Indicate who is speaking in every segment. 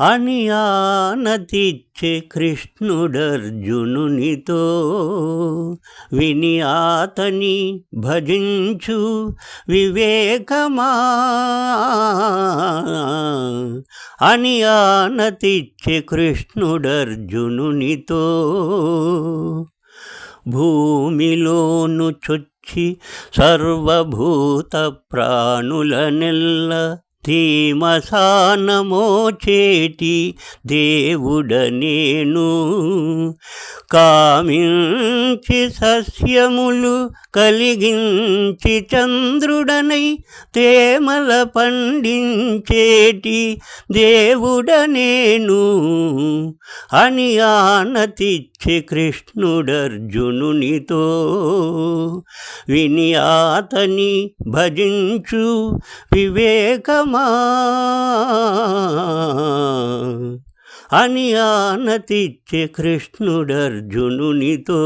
Speaker 1: అని ఆనతిచ్చే కృష్ణుడర్జునునితో, విని ఆతని భజించు వివేకమా. అని ఆనతిచ్చే కృష్ణుడర్జునునితో, భూమిలోను చొచ్చి సర్వభూత ప్రాణులనెల్ల ధీమసానమోచేటి దేవుడ నేను, కామించి సస్యములు కలిగించి చంద్రుడనై తేమల పండించేటి దేవుడ నేను. అని ఆనతిచ్చే కృష్ణుడర్జునునితో, విని ఆతని భజించు వివేకమా. అని ఆనతిచ్చే కృష్ణుడర్జునునితో,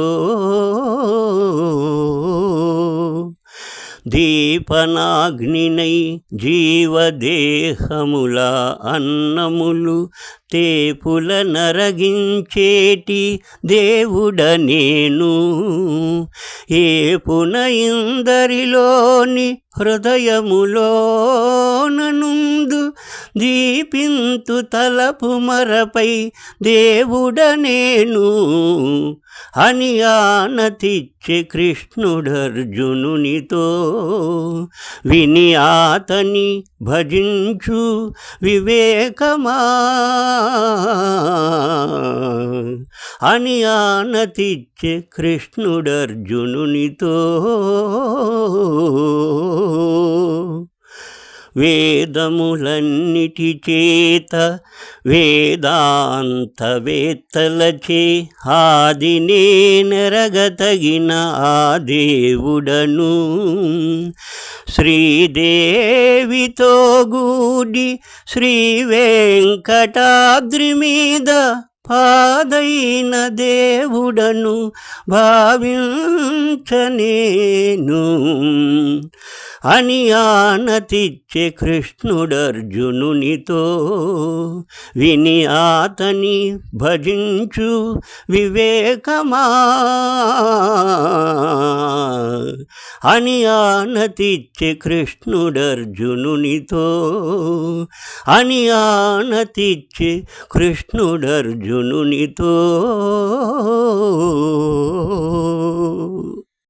Speaker 1: దీపనాగ్నినై జీవదేహముల అన్నములు తేపుల నరగించేటి దేవుడ నేను, ఏపున ఇందరిలోని హృదయములోననుందు దీపింతు తలపు మరపై దేవుడ నేను. అని ఆనతిచ్చే కృష్ణుడర్జునునితో, విని ఆతని భజించు వివేకమా. అని ఆనతిచ్చే కృష్ణుడర్జునునితో, వేదములన్నిటి చేత వేదాంతవేత్తలచే ఆదినే నెరగతగిన ఆ దేవుడను, శ్రీదేవితో గూడి శ్రీ వెంకటాద్రి మీద పాదైన దేవుడను భావించనేను. అని ఆనతిచ్చే కృష్ణుడర్జునునితో, విని ఆతని భజించు వివేకమా. అని ఆనతిచ్చే కృష్ణుడర్జునునితో, అని ఆనతిచ్చే కృష్ణుడర్జునునితో.